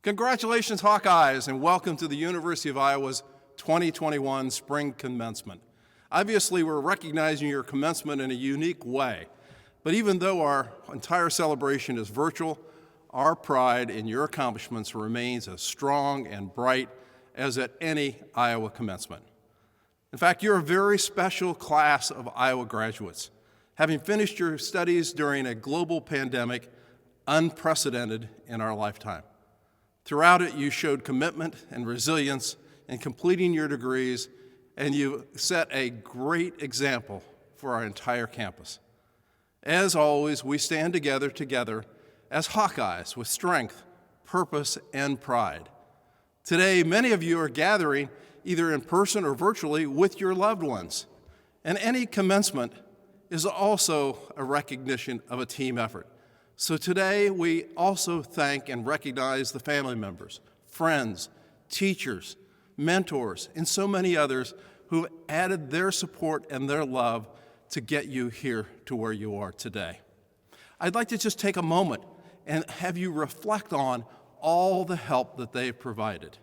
Congratulations, Hawkeyes, and welcome to the University of Iowa's 2021 Spring Commencement. Obviously, we're recognizing your commencement in a unique way, but even though our entire celebration is virtual, our pride in your accomplishments remains as strong and bright as at any Iowa commencement. In fact, you're a very special class of Iowa graduates, having finished your studies during a global pandemic unprecedented in our lifetime. Throughout it, you showed commitment and resilience in completing your degrees, and you set a great example for our entire campus. As always, we stand together as Hawkeyes with strength, purpose, and pride. Today, many of you are gathering either in person or virtually with your loved ones, and any commencement is also a recognition of a team effort. So today, we also thank and recognize the family members, friends, teachers, mentors, and so many others who've added their support and their love to get you here to where you are today. I'd like to just take a moment and have you reflect on all the help that they've provided,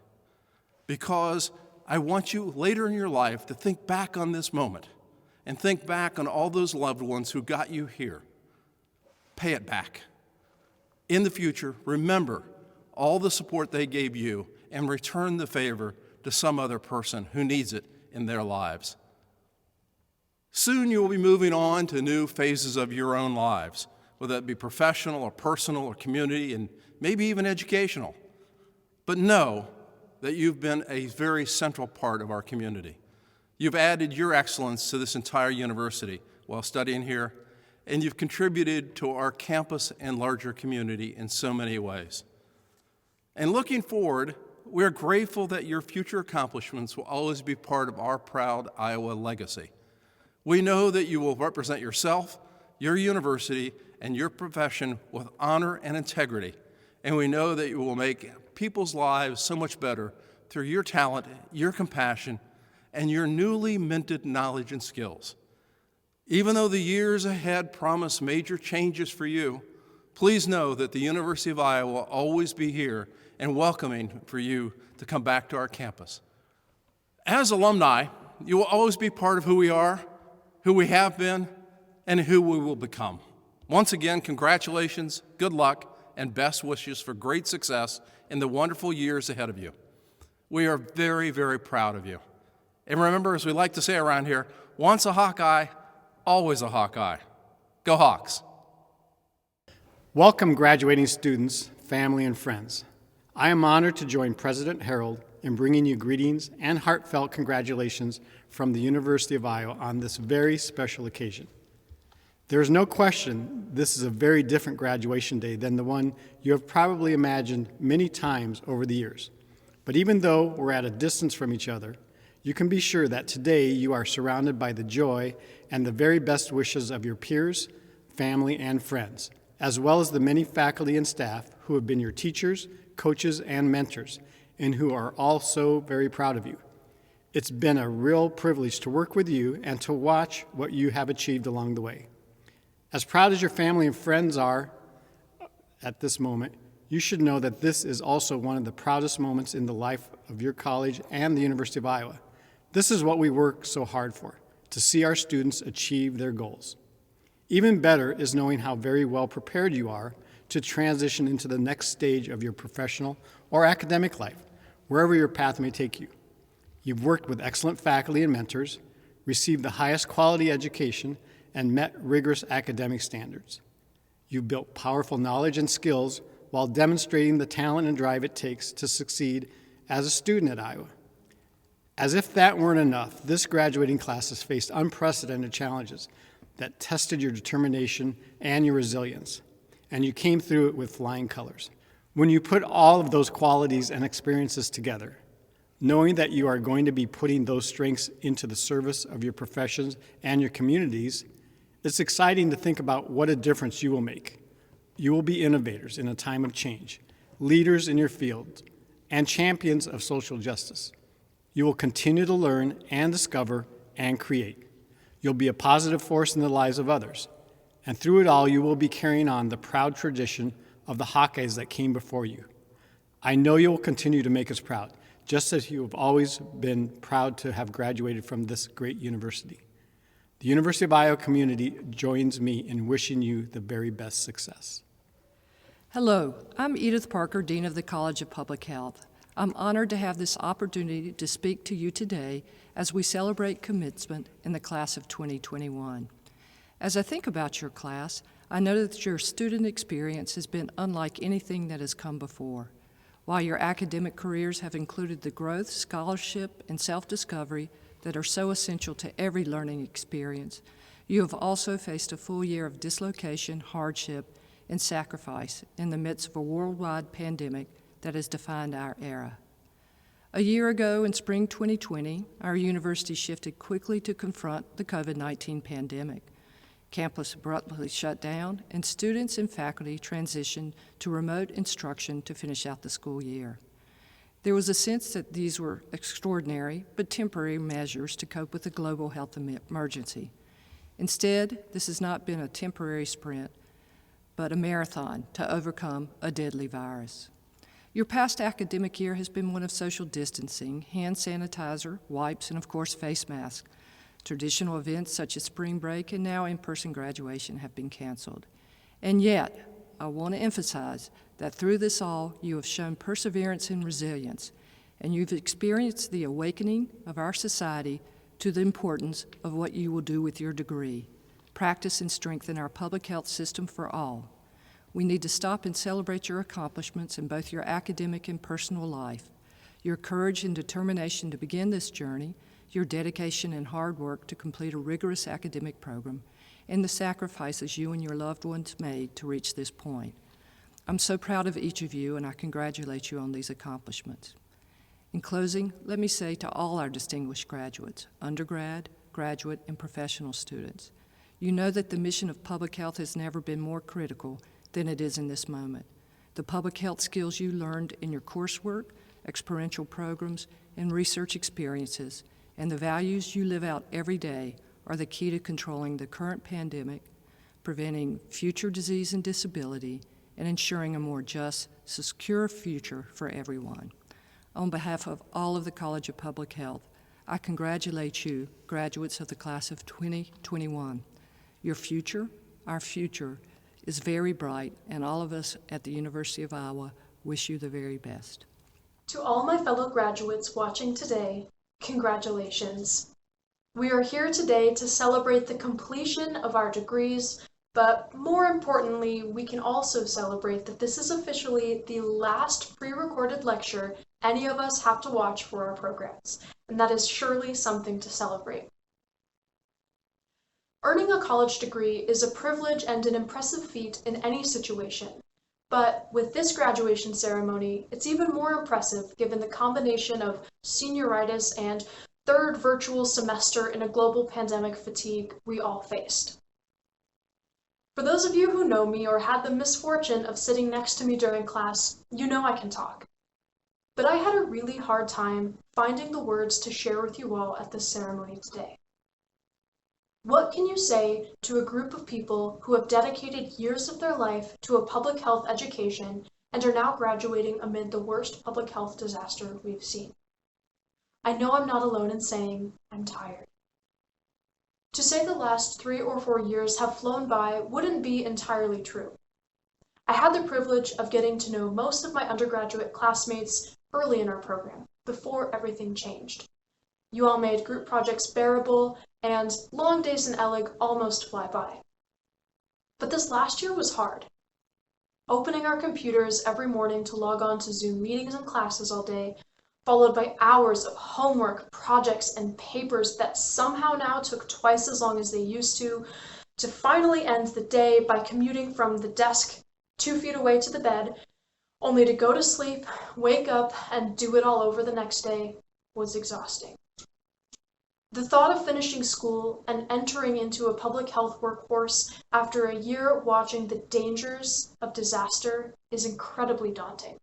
because I want you later in your life to think back on this moment and think back on all those loved ones who got you here. Pay it back. In the future, remember all the support they gave you and return the favor to some other person who needs it in their lives. Soon you will be moving on to new phases of your own lives, whether it be professional or personal or community and maybe even educational. But know that you've been a very central part of our community. You've added your excellence to this entire university while studying here, and you've contributed to our campus and larger community in so many ways. And looking forward, we're grateful that your future accomplishments will always be part of our proud Iowa legacy. We know that you will represent yourself, your university, and your profession with honor and integrity, and we know that you will make people's lives so much better through your talent, your compassion, and your newly minted knowledge and skills. Even though the years ahead promise major changes for you, please know that the University of Iowa will always be here and welcoming for you to come back to our campus. As alumni, you will always be part of who we are, who we have been, and who we will become. Once again, congratulations, good luck, and best wishes for great success in the wonderful years ahead of you. We are very, very proud of you. And remember, as we like to say around here, once a Hawkeye, always a Hawkeye. Go Hawks. Welcome, graduating students, family, and friends. I am honored to join President Harold in bringing you greetings and heartfelt congratulations from the University of Iowa on this very special occasion. There is no question this is a very different graduation day than the one you have probably imagined many times over the years. But even though we're at a distance from each other, you can be sure that today you are surrounded by the joy and the very best wishes of your peers, family, and friends, as well as the many faculty and staff who have been your teachers, coaches, and mentors, and who are all so very proud of you. It's been a real privilege to work with you and to watch what you have achieved along the way. As proud as your family and friends are at this moment, you should know that this is also one of the proudest moments in the life of your college and the University of Iowa. This is what we work so hard for, to see our students achieve their goals. Even better is knowing how very well prepared you are to transition into the next stage of your professional or academic life, wherever your path may take you. You've worked with excellent faculty and mentors, received the highest quality education, and met rigorous academic standards. You've built powerful knowledge and skills while demonstrating the talent and drive it takes to succeed as a student at Iowa. As if that weren't enough, this graduating class has faced unprecedented challenges that tested your determination and your resilience, and you came through it with flying colors. When you put all of those qualities and experiences together, knowing that you are going to be putting those strengths into the service of your professions and your communities, it's exciting to think about what a difference you will make. You will be innovators in a time of change, leaders in your field, and champions of social justice. You will continue to learn and discover and create. You'll be a positive force in the lives of others. And through it all, you will be carrying on the proud tradition of the Hawkeyes that came before you. I know you will continue to make us proud, just as you have always been proud to have graduated from this great university. The University of Iowa community joins me in wishing you the very best success. Hello, I'm Edith Parker, Dean of the College of Public Health. I'm honored to have this opportunity to speak to you today as we celebrate commencement in the class of 2021. As I think about your class, I know that your student experience has been unlike anything that has come before. While your academic careers have included the growth, scholarship, and self-discovery that are so essential to every learning experience, you have also faced a full year of dislocation, hardship, and sacrifice in the midst of a worldwide pandemic that has defined our era. A year ago, in spring 2020, our university shifted quickly to confront the COVID-19 pandemic. Campus abruptly shut down, and students and faculty transitioned to remote instruction to finish out the school year. There was a sense that these were extraordinary but temporary measures to cope with the global health emergency. Instead, this has not been a temporary sprint, but a marathon to overcome a deadly virus. Your past academic year has been one of social distancing, hand sanitizer, wipes, and of course face masks. Traditional events such as spring break and now in-person graduation have been canceled. And yet, I want to emphasize that through this all, you have shown perseverance and resilience, and you've experienced the awakening of our society to the importance of what you will do with your degree. Practice and strengthen our public health system for all. We need to stop and celebrate your accomplishments in both your academic and personal life, your courage and determination to begin this journey, your dedication and hard work to complete a rigorous academic program, and the sacrifices you and your loved ones made to reach this point. I'm so proud of each of you, and I congratulate you on these accomplishments. In closing, let me say to all our distinguished graduates, undergrad, graduate, and professional students, you know that the mission of public health has never been more critical than it is in this moment. The public health skills you learned in your coursework, experiential programs, and research experiences, and the values you live out every day are the key to controlling the current pandemic, preventing future disease and disability, and ensuring a more just, secure future for everyone. On behalf of all of the College of Public Health, I congratulate you, graduates of the class of 2021. Your future, our future, is very bright, and all of us at the University of Iowa wish you the very best. To all my fellow graduates watching today, congratulations. We are here today to celebrate the completion of our degrees, but more importantly, we can also celebrate that this is officially the last pre-recorded lecture any of us have to watch for our programs, and that is surely something to celebrate. Earning a college degree is a privilege and an impressive feat in any situation. But with this graduation ceremony, it's even more impressive given the combination of senioritis and third virtual semester in a global pandemic fatigue we all faced. For those of you who know me or had the misfortune of sitting next to me during class, you know I can talk. But I had a really hard time finding the words to share with you all at this ceremony today. What can you say to a group of people who have dedicated years of their life to a public health education and are now graduating amid the worst public health disaster we've seen? I know I'm not alone in saying I'm tired. To say the last 3 or 4 years have flown by wouldn't be entirely true. I had the privilege of getting to know most of my undergraduate classmates early in our program, before everything changed. You all made group projects bearable, and long days in ELEG almost fly by. But this last year was hard. Opening our computers every morning to log on to Zoom meetings and classes all day, followed by hours of homework, projects, and papers that somehow now took twice as long as they used to finally end the day by commuting from the desk 2 feet away to the bed, only to go to sleep, wake up, and do it all over the next day was exhausting. The thought of finishing school and entering into a public health workforce after a year watching the dangers of disaster is incredibly daunting.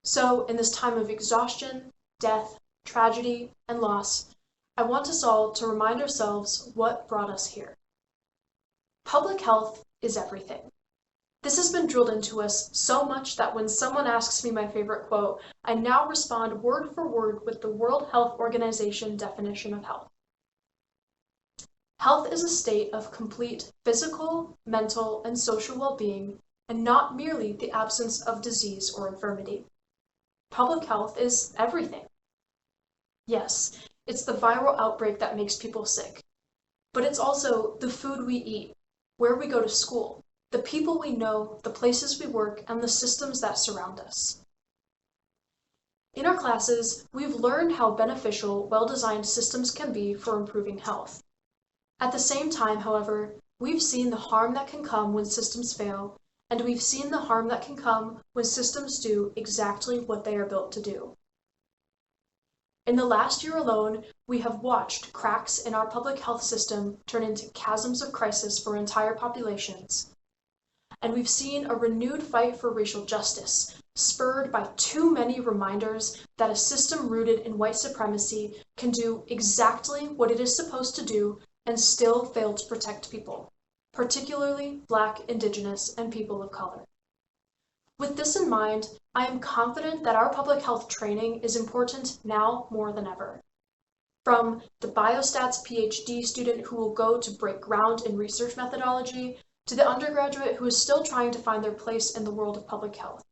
So, in this time of exhaustion, death, tragedy, and loss, I want us all to remind ourselves what brought us here. Public health is everything. This has been drilled into us so much that when someone asks me my favorite quote, I now respond word for word with the World Health Organization definition of health. Health is a state of complete physical, mental, and social well-being, and not merely the absence of disease or infirmity. Public health is everything. Yes, it's the viral outbreak that makes people sick, but it's also the food we eat, where we go to school, the people we know, the places we work, and the systems that surround us. In our classes, we've learned how beneficial well-designed systems can be for improving health. At the same time, however, we've seen the harm that can come when systems fail, and we've seen the harm that can come when systems do exactly what they are built to do. In the last year alone, we have watched cracks in our public health system turn into chasms of crisis for entire populations. And we've seen a renewed fight for racial justice, spurred by too many reminders that a system rooted in white supremacy can do exactly what it is supposed to do and still fail to protect people, particularly Black, Indigenous, and people of color. With this in mind, I am confident that our public health training is important now more than ever. From the biostats PhD student who will go to break ground in research methodology, to the undergraduate who is still trying to find their place in the world of public health,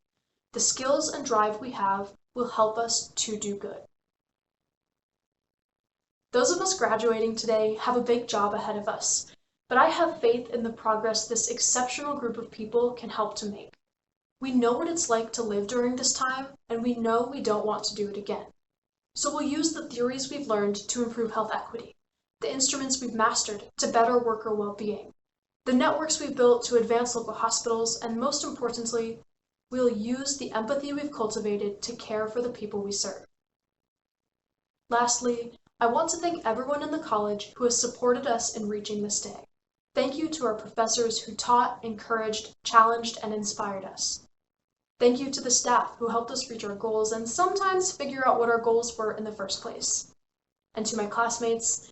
the skills and drive we have will help us to do good. Those of us graduating today have a big job ahead of us, but I have faith in the progress this exceptional group of people can help to make. We know what it's like to live during this time, and we know we don't want to do it again. So we'll use the theories we've learned to improve health equity, the instruments we've mastered to better worker well-being, the networks we've built to advance local hospitals, and most importantly, we'll use the empathy we've cultivated to care for the people we serve. Lastly, I want to thank everyone in the college who has supported us in reaching this day. Thank you to our professors who taught, encouraged, challenged, and inspired us. Thank you to the staff who helped us reach our goals and sometimes figure out what our goals were in the first place. And to my classmates,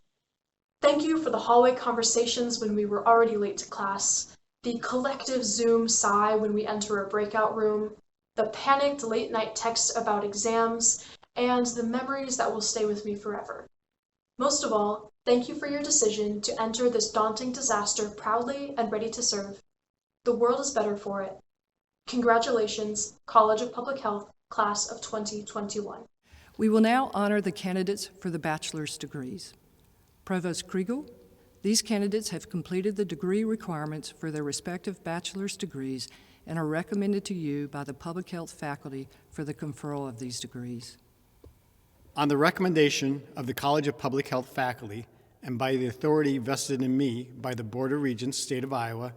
thank you for the hallway conversations when we were already late to class, the collective Zoom sigh when we enter a breakout room, the panicked late-night texts about exams, and the memories that will stay with me forever. Most of all, thank you for your decision to enter this daunting disaster proudly and ready to serve. The world is better for it. Congratulations, College of Public Health, Class of 2021. We will now honor the candidates for the bachelor's degrees. Provost Kriegel, these candidates have completed the degree requirements for their respective bachelor's degrees and are recommended to you by the public health faculty for the conferral of these degrees. On the recommendation of the College of Public Health faculty and by the authority vested in me by the Board of Regents, State of Iowa,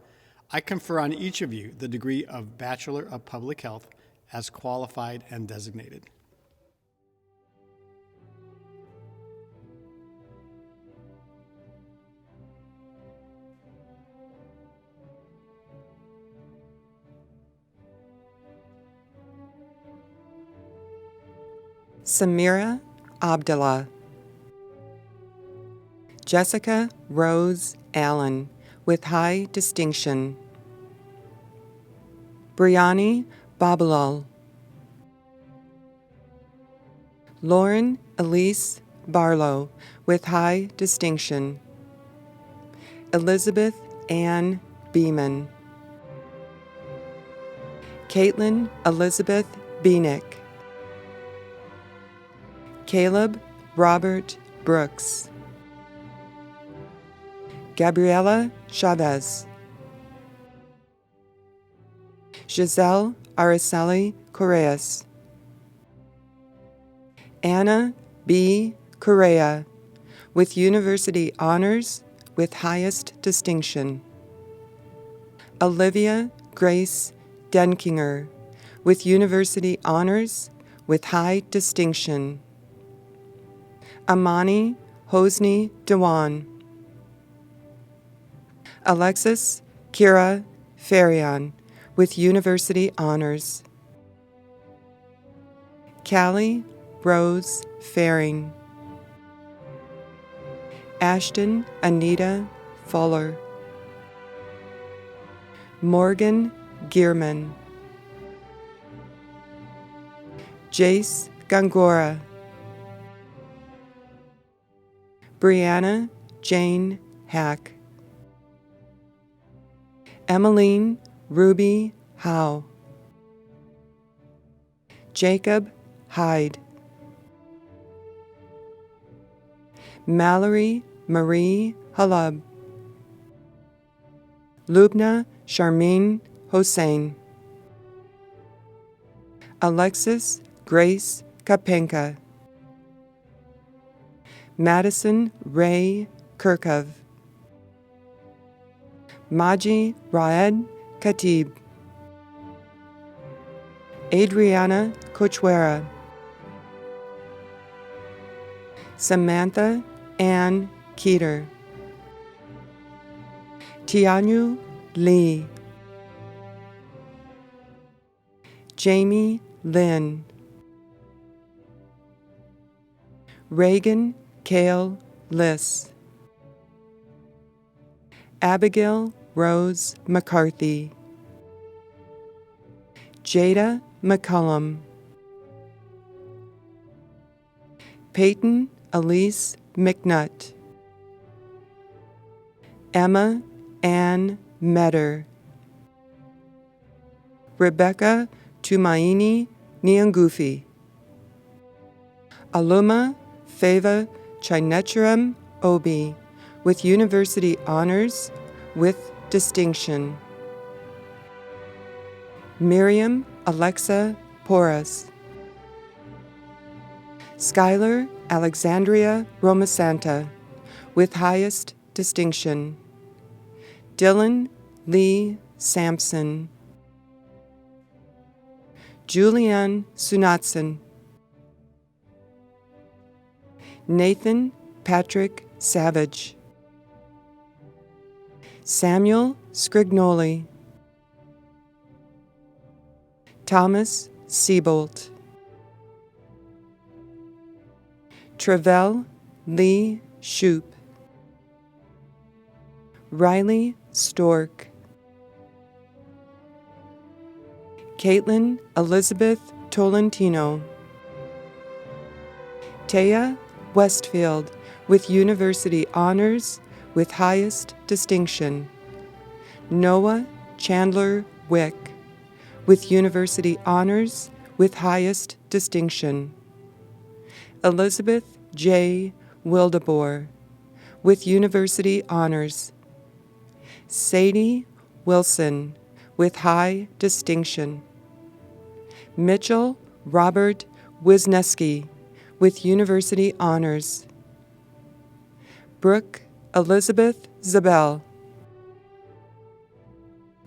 I confer on each of you the degree of Bachelor of Public Health as qualified and designated. Samira Abdullah. Jessica Rose Allen, with high distinction. Briani Babalal. Lauren Elise Barlow, with high distinction. Elizabeth Ann Beeman. Caitlin Elizabeth Beanick. Caleb Robert Brooks. Gabriela Chavez. Giselle Araceli Correas. Anna B. Correa, with university honors with highest distinction. Olivia Grace Denkinger, with university honors with high distinction. Amani Hosni Dewan. Alexis Kira Farian, with university honors. Callie Rose Faring. Ashton Anita Fuller. Morgan Gearman, Jace Gangora, Brianna Jane Hack, Emmeline Ruby Howe, Jacob Hyde, Mallory Marie Halub, Lubna Sharmeen Hossein, Alexis Grace Kapenka, Madison Ray Kirkov, Maji Raed Khatib, Adriana Cochuera, Samantha Ann Keeter, Tianyu Lee, Jamie Lynn, Reagan Kale Liss, Abigail Rose McCarthy, Jada McCullum, Peyton Elise McNutt, Emma Ann Metter, Rebecca Tumaini Nyangufi, Aluma Feva Chinecheram Obi, with University Honors with Distinction. Miriam Alexa Porras, Skylar Alexandria Romasanta, with Highest Distinction. Dylan Lee Sampson, Julianne Sunatson, Nathan Patrick Savage, Samuel Scrignoli, Thomas Siebolt, Travell Lee Shoup, Riley Stork, Caitlin Elizabeth Tolentino, Taya Westfield, with University Honors with Highest Distinction. Noah Chandler Wick, with University Honors with Highest Distinction. Elizabeth J. Wildeboer, with University Honors. Sadie Wilson, with High Distinction. Mitchell Robert Wisniewski, with University Honors. Brooke Elizabeth Zabel,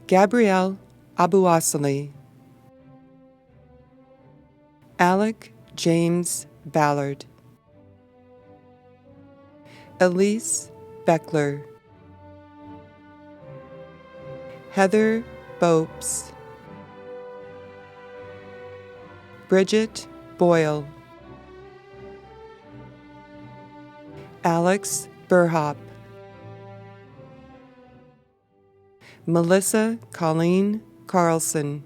Gabrielle Abuasali, Alec James Ballard, Elise Beckler, Heather Bopes, Bridget Boyle, Alex Burhop, Melissa Colleen Carlson,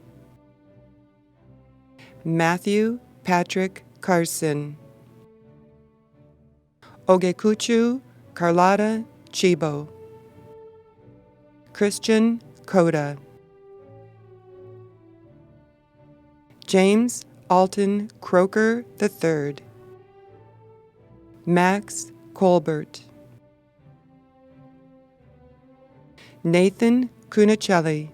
Matthew Patrick Carson, Ogekuchu Carlotta Chibo, Christian Coda, James Alton Croker III, Max Colbert, Nathan Cunicelli,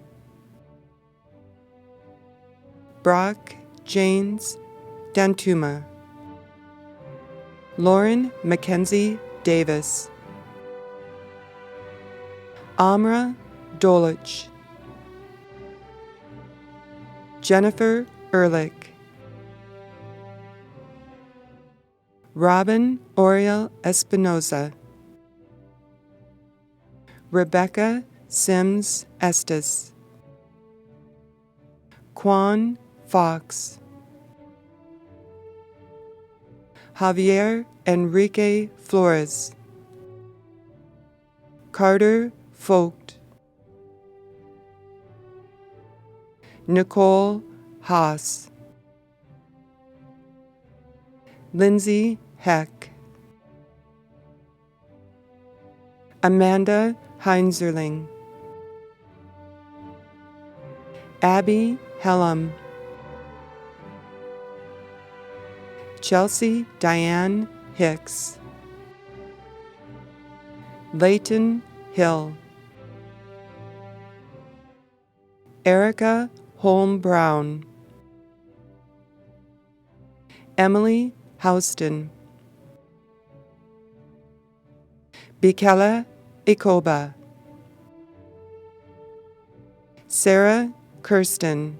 Brock Janes Dantuma, Lauren Mackenzie Davis, Amra Dolich, Jennifer Ehrlich, Robin Oriel Espinoza, Rebecca Sims Estes, Quan Fox, Javier Enrique Flores, Carter Vogt, Nicole Haas, Lindsay Heck, Amanda Heinzerling, Abby Hellam, Chelsea Diane Hicks, Leighton Hill, Erica Holm Brown, Emily Houston, Bikela Ikoba, Sarah Kirsten,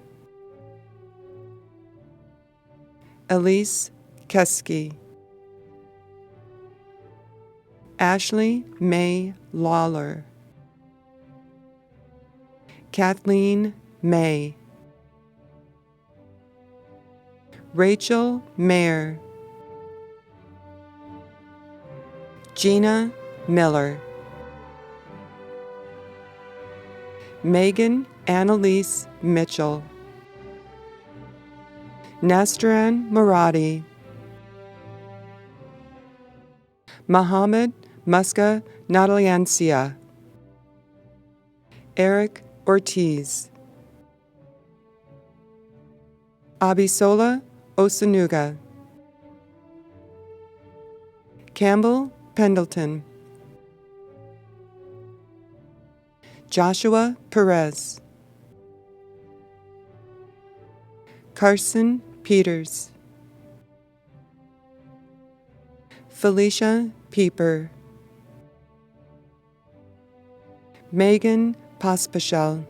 Elise Keski, Ashley May Lawler, Kathleen May, Rachel Mayer, Gina Miller, Megan Annalise Mitchell, Nastran Maradi, Mohammed Muska Nataliancia, Eric Ortiz, Abisola Osanuga, Campbell Pendleton, Joshua Perez, Carson Peters, Felicia Pieper, Megan Pospischel,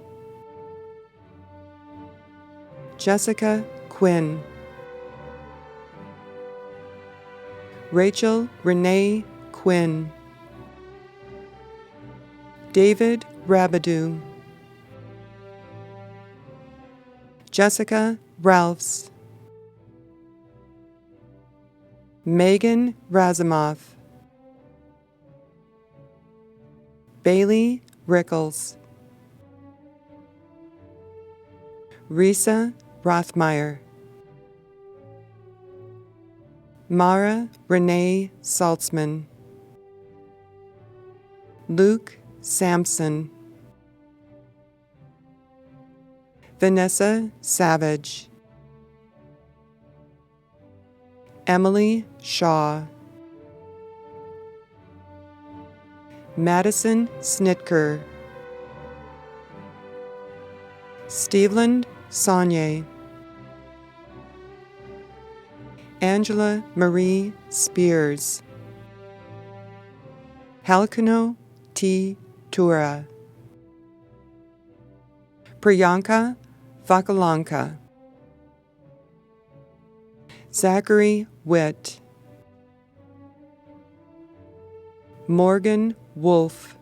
Jessica Quinn, Rachel Renee Quinn, David Rabidou, Jessica Ralphs, Megan Razimoff, Bailey Rickles, Risa Rothmeyer, Mara Renee Saltzman, Luke Sampson, Vanessa Savage, Emily Shaw, Madison Snitker, Steveland Saunier, Angela Marie Spears, Halcano T. Tura, Priyanka Vakalanka, Zachary Witt, Morgan Wolf,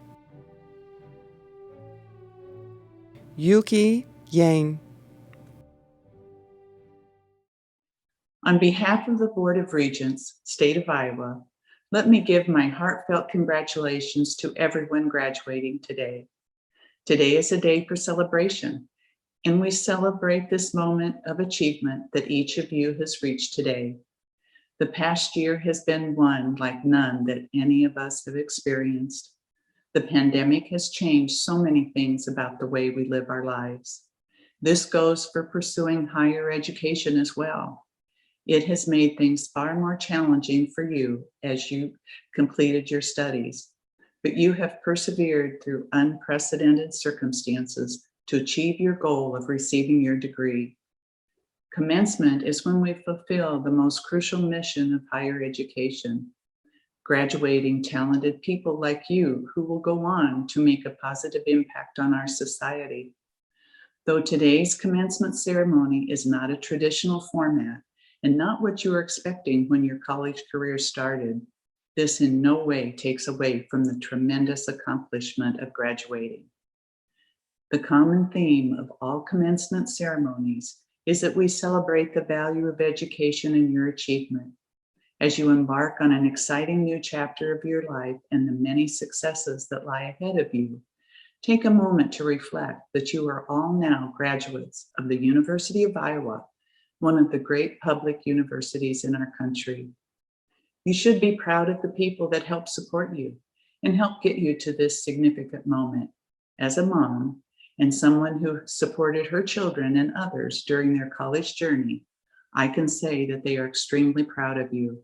Yuki Yang. On behalf of the Board of Regents, State of Iowa, let me give my heartfelt congratulations to everyone graduating today. Today is a day for celebration, and we celebrate this moment of achievement that each of you has reached today. The past year has been one like none that any of us have experienced. The pandemic has changed so many things about the way we live our lives. This goes for pursuing higher education as well. It has made things far more challenging for you as you completed your studies, but you have persevered through unprecedented circumstances to achieve your goal of receiving your degree. Commencement is when we fulfill the most crucial mission of higher education, graduating talented people like you who will go on to make a positive impact on our society. Though today's commencement ceremony is not a traditional format and not what you were expecting when your college career started, this in no way takes away from the tremendous accomplishment of graduating. The common theme of all commencement ceremonies is that we celebrate the value of education and your achievement. As you embark on an exciting new chapter of your life and the many successes that lie ahead of you, Take a moment to reflect that you are all now graduates of the University of Iowa, one of the great public universities in our country. You should be proud of the people that helped support you and help get you to this significant moment. As a mom and someone who supported her children and others during their college journey, I can say that they are extremely proud of you.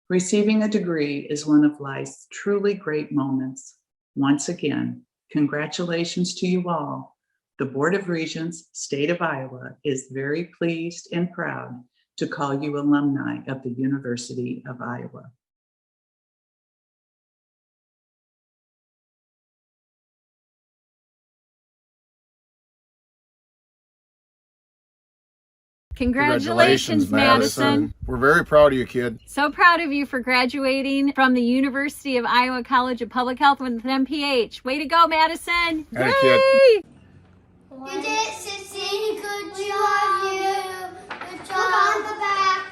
Receiving a degree is one of life's truly great moments. Once again, congratulations to you all. The Board of Regents, State of Iowa, is very pleased and proud to call you alumni of the University of Iowa. Congratulations, Madison. We're very proud of you, kid. So proud of you for graduating from the University of Iowa College of Public Health with an MPH. Way to go, Madison. Hey, kid. Yay! You did it, Sissy. Good job, you. Good job. Look on the back.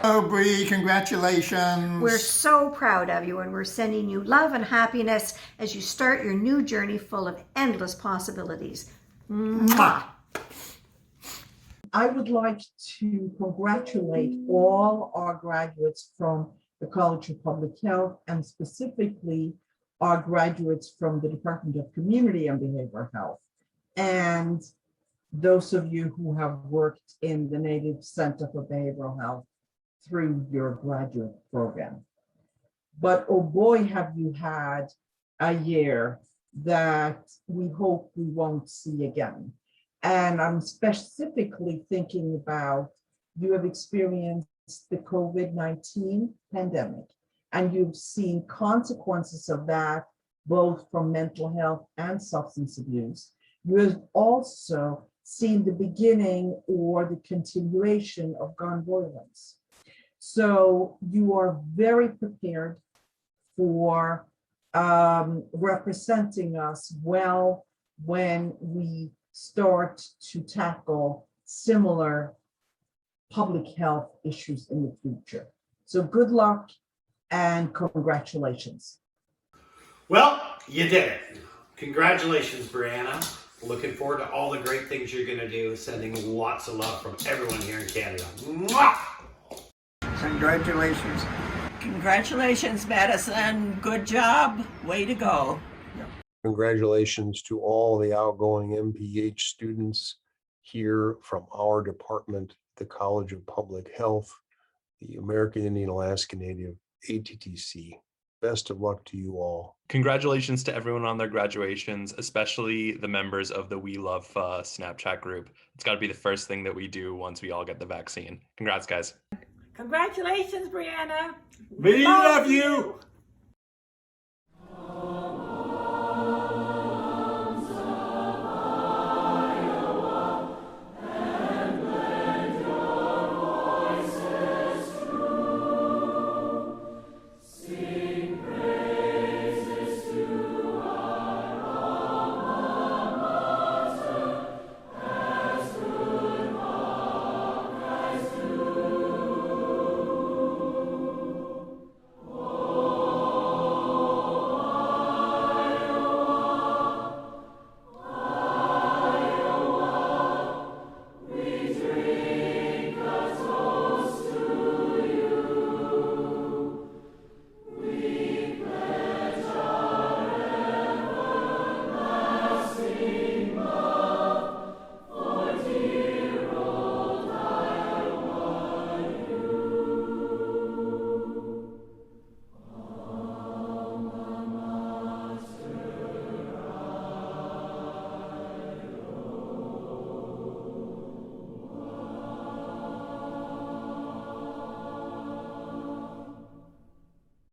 Oh, Bree, congratulations. We're so proud of you, and we're sending you love and happiness as you start your new journey full of endless possibilities. Mwah. I would like to congratulate all our graduates from the College of Public Health, and specifically our graduates from the Department of Community and Behavioral Health, and those of you who have worked in the Native Center for Behavioral Health through your graduate program. But oh boy, have you had a year that we hope we won't see again. And I'm specifically thinking about, you have experienced the COVID-19 pandemic, and you've seen consequences of that, both from mental health and substance abuse. You have also seen the beginning or the continuation of gun violence. So you are very prepared for representing us well when we start to tackle similar public health issues in the future. So good luck and congratulations. Well, you did it. Congratulations, Brianna. Looking forward to all the great things you're going to do. Sending lots of love from everyone here in Canada. Mwah! Congratulations. Congratulations, Madison. Good job. Way to go. Congratulations to all the outgoing MPH students here from our department, the College of Public Health, the American Indian Alaska Native, ATTC. Best of luck to you all. Congratulations to everyone on their graduations, especially the members of the We Love Snapchat group. It's got to be the first thing that we do once we all get the vaccine. Congrats, guys. Congratulations, Brianna. We love you.